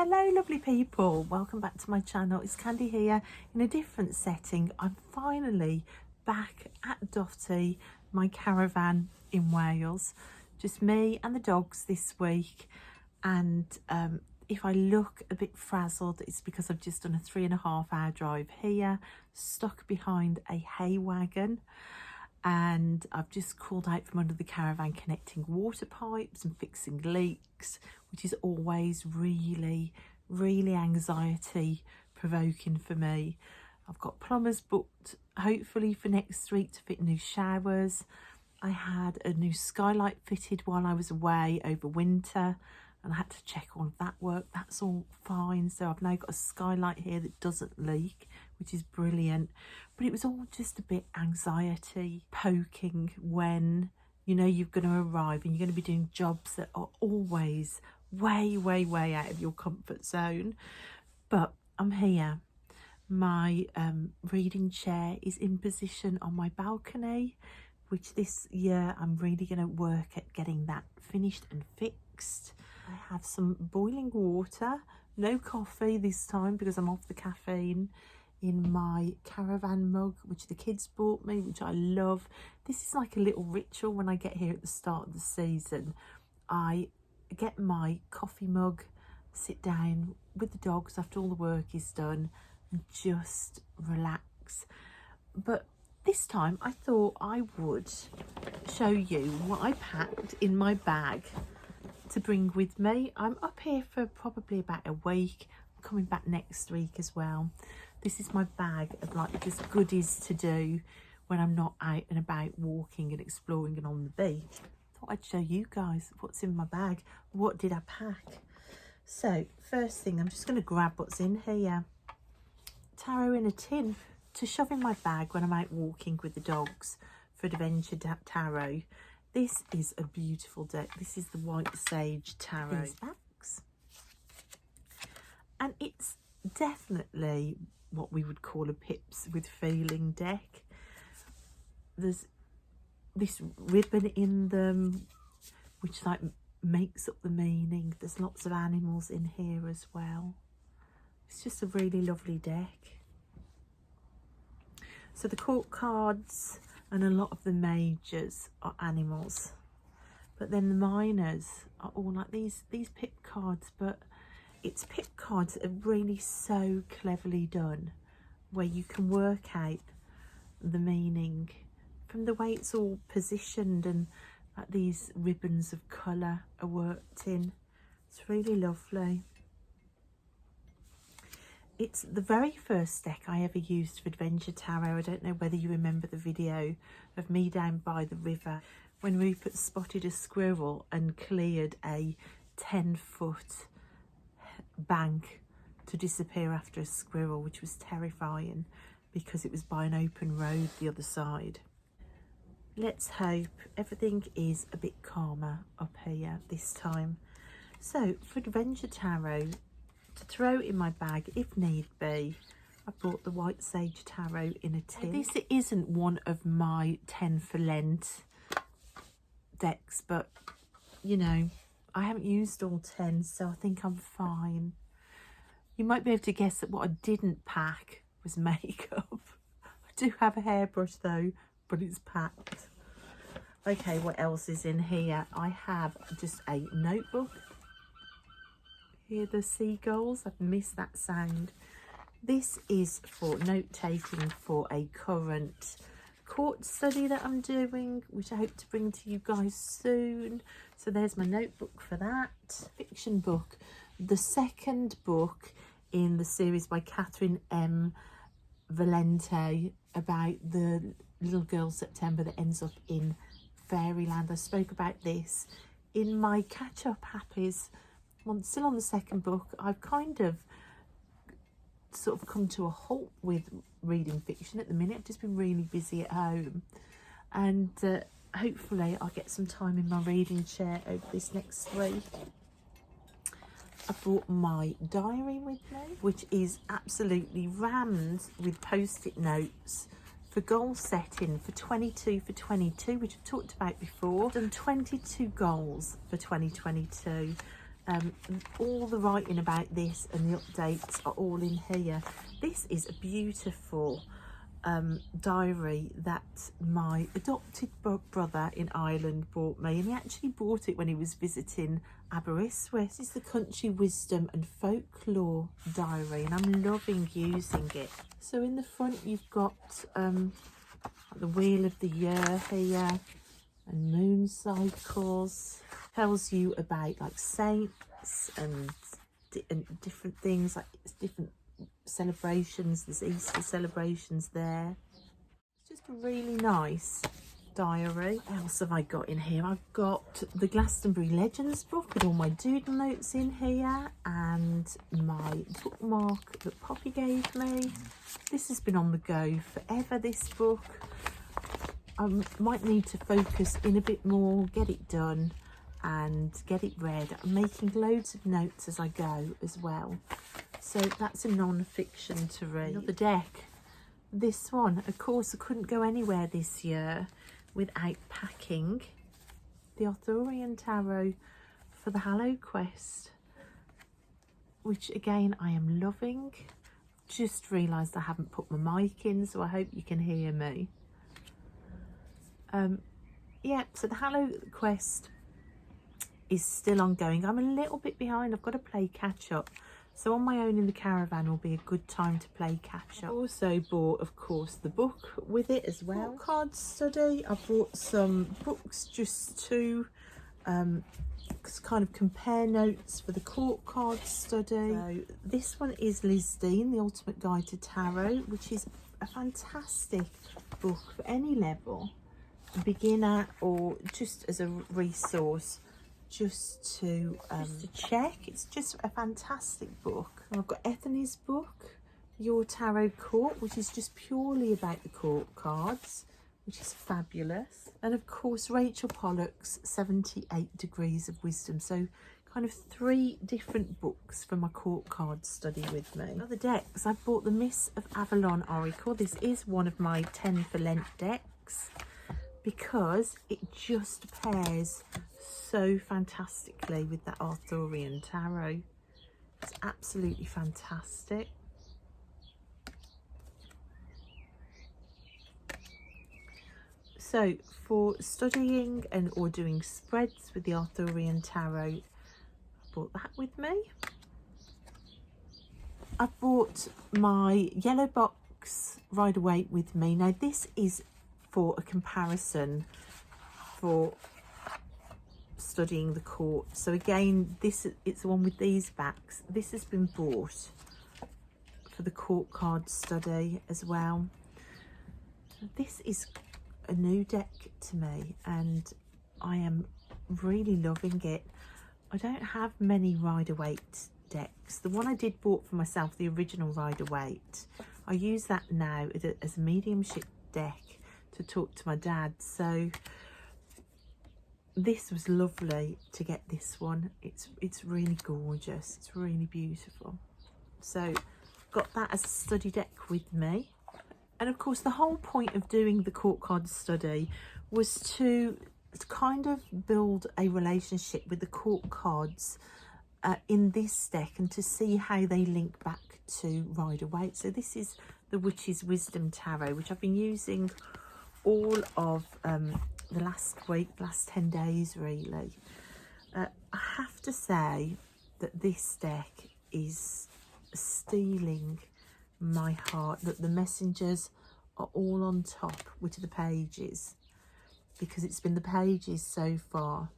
Hello lovely people, welcome back to my channel. It's Candy here in a different setting. I'm finally back at Dotty, my caravan in Wales. Just me and the dogs this week, and if I look a bit frazzled, it's because I've just done a 3.5-hour drive here, stuck behind a hay wagon, and I've just crawled out from under the caravan connecting water pipes and fixing leaks, which is always really anxiety provoking for me. I've got plumbers booked hopefully for next week to fit new showers. I had a new skylight fitted while I was away over winter, and I had to check all of that work. That's all fine, so I've now got a skylight here that doesn't leak, which is brilliant. But it was all just a bit anxiety poking when you know you're going to arrive and you're going to be doing jobs that are always way out of your comfort zone. But I'm here. My reading chair is in position on my balcony, which this year I'm really going to work at getting that finished and fixed. I have some boiling water, no coffee this time because I'm off the caffeine, in my caravan mug, which the kids bought me, which I love. This is like a little ritual when I get here at the start of the season. I get my coffee mug, sit down with the dogs after all the work is done, and just relax. But this time I thought I would show you what I packed in my bag to bring with me. I'm up here for probably about a week. I'm coming back next week as well. This is my bag of like just goodies to do when I'm not out and about walking and exploring and on the beach. Thought I'd show you guys what's in my bag. What did I pack? So first thing, I'm just going to grab what's in here. Taro in a tin to shove in my bag when I'm out walking with the dogs for Adventure Taro. This is a beautiful deck. This is the White Sage Taro. These backs. And it's definitely what we would call a pips with feeling deck. There's this ribbon in them which like makes up the meaning. There's lots of animals in here as well. It's just a really lovely deck. So the court cards and a lot of the majors are animals, but then the minors are all like these pip cards, but it's pip cards that are really so cleverly done, where you can work out the meaning from the way it's all positioned, and like these ribbons of colour are worked in. It's really lovely. It's the very first deck I ever used for Adventure Tarot. I don't know whether you remember the video of me down by the river when Rupert spotted a squirrel and cleared a 10-foot bank to disappear after a squirrel, which was terrifying because it was by an open road the other side. Let's hope everything is a bit calmer up here this time. So for Adventure Tarot, to throw in my bag if need be, I bought the White Sage Tarot in a tin. This isn't one of my 10 for Lent decks, but you know, I haven't used all 10, so I think I'm fine. You might be able to guess that what I didn't pack was makeup. I do have a hairbrush though, but it's packed. Okay, what else is in here? I have just a notebook. Hear the seagulls? I've missed that sound. This is for note-taking for a current court study that I'm doing, which I hope to bring to you guys soon. So there's my notebook for that. Fiction book, the second book in the series by Catherine M. Valente about the little girl September that ends up in fairyland. I spoke about this in my catch-up happies. I'm still on the second book. I've kind of sort of come to a halt with reading fiction at the minute. I've just been really busy at home, and hopefully I'll get some time in my reading chair over this next week. I brought my diary with me, which is absolutely rammed with post-it notes for goal setting for 22 for 22, which I've talked about before. I've done 22 goals for 2022. All the writing about this and the updates are all in here. This is a beautiful diary that my adopted brother in Ireland bought me, and he actually bought it when he was visiting Aberystwyth. This is the Country Wisdom and Folklore diary, and I'm loving using it. So in the front you've got the Wheel of the Year here and moon cycles. Tells you about like saints and different things, like different celebrations. There's Easter celebrations there. It's just a really nice diary. What else have I got in here? I've got the Glastonbury Legends book with all my doodle notes in here, and my bookmark that Poppy gave me. This has been on the go forever, this book. I might need to focus in a bit more, get it done and get it read. I'm making loads of notes as I go as well. So that's a non-fiction to read. Another deck. This one, of course, I couldn't go anywhere this year without packing the Arthurian Tarot for the Hallow Quest, which again I am loving. Just realised I haven't put my mic in, so I hope you can hear me. Yeah, so the Hallow Quest is still ongoing. I'm a little bit behind. I've got to play catch up. So on my own in the caravan will be a good time to play catch up. I also bought, of course, the book with it as well. Card study. I bought some books just to kind of compare notes for the court card study. So this one is Liz Dean, The Ultimate Guide to Tarot, which is a fantastic book for any level, beginner or just as a resource, just to check. It's just a fantastic book. I've got Ethany's book, Your Tarot Court, which is just purely about the court cards, which is fabulous. And of course Rachel Pollock's 78 Degrees of Wisdom. So kind of 3 different books for my court card study with me. Other decks, I've bought the Miss of Avalon Oracle. This is one of my 10 for Lent decks because it just pairs so fantastically with that Arthurian Tarot. It's absolutely fantastic. So for studying and or doing spreads with the Arthurian Tarot, I bought that with me. I bought my yellow box Rider-Waite with me. Now this is for a comparison for studying the court. So again, it's the one with these backs. This has been bought for the court card study as well. This is a new deck to me and I am really loving it. I don't have many Rider-Waite decks. The one I did bought for myself, the original Rider-Waite, I use that now as a mediumship deck to talk to my dad. So this was lovely to get this one. It's really gorgeous. It's really beautiful. So got that as a study deck with me. And of course the whole point of doing the court card study was to kind of build a relationship with the court cards in this deck and to see how they link back to Rider-Waite. So this is the Witch's Wisdom Tarot, which I've been using all of the last week, last 10 days really. I have to say that this deck is stealing my heart. That the messengers are all on top with the pages, because it's been the pages so far.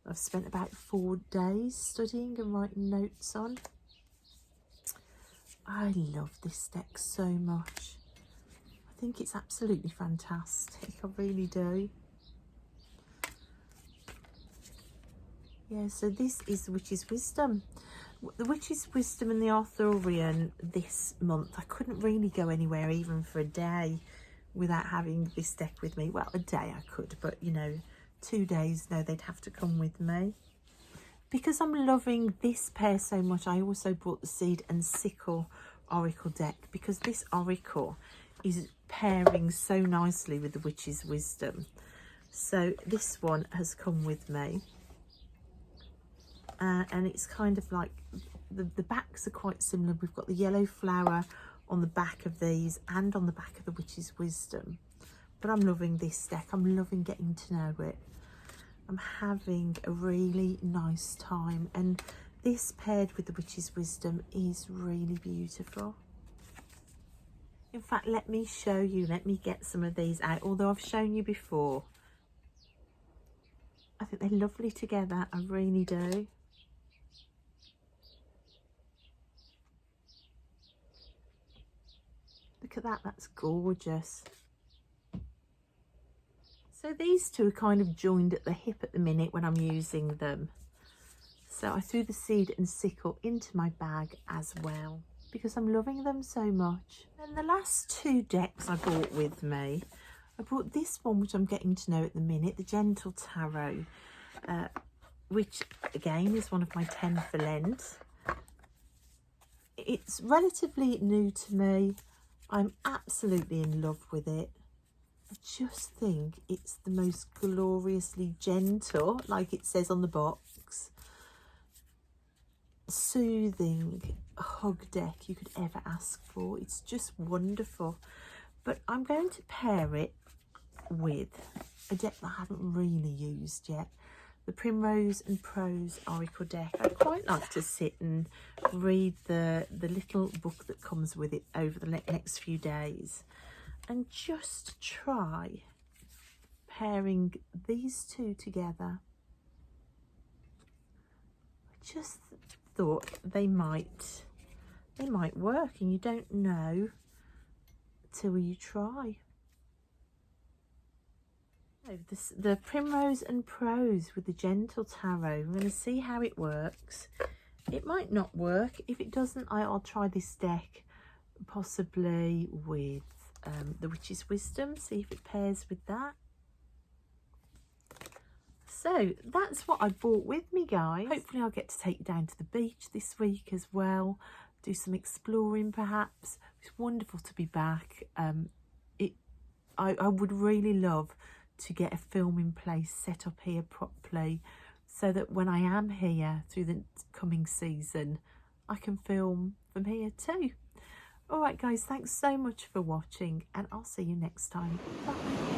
I've spent about 4 days studying and writing notes on. I love this deck so much. I think it's absolutely fantastic. I really do. Yeah, so this is the Witch's Wisdom. The Witch's Wisdom and the Arthurian this month. I couldn't really go anywhere even for a day without having this deck with me. Well, a day I could, but you know, 2 days, no, they'd have to come with me. Because I'm loving this pair so much, I also bought the Seed and Sickle Oracle deck, because this Oracle is pairing so nicely with the Witch's Wisdom. So this one has come with me. and it's kind of like the backs are quite similar. We've got the yellow flower on the back of these and on the back of the Witch's Wisdom. But I'm loving this deck. I'm loving getting to know it. I'm having a really nice time, and this paired with the Witch's Wisdom is really beautiful. In fact, let me show you, let me get some of these out, although I've shown you before. I think they're lovely together, I really do. Look at that, that's gorgeous. So these two are kind of joined at the hip at the minute when I'm using them. So I threw the seed and sickle into my bag as well, because I'm loving them so much. And the last two decks I brought with me, I brought this one, which I'm getting to know at the minute, the Gentle Tarot, which again is one of my 10 for Lent. It's relatively new to me. I'm absolutely in love with it. I just think it's the most gloriously gentle, like it says on the box, soothing hug deck you could ever ask for. It's just wonderful. But I'm going to pair it with a deck that I haven't really used yet, the Primrose and Prose Oracle deck. I quite like to sit and read the little book that comes with it over the next few days, and just try pairing these two together. I just thought they might work, and you don't know till you try. The Primrose and Prose with the Gentle Tarot. I'm going to see how it works. It might not work. If it doesn't, I'll try this deck possibly with the Witch's Wisdom, see if it pairs with that. So that's what I brought with me, guys. Hopefully I'll get to take you down to the beach this week as well, do some exploring perhaps. It's wonderful to be back. I would really love to get a film in place, set up here properly, so that when I am here through the coming season, I can film from here too. All right, guys, thanks so much for watching, and I'll see you next time. Bye.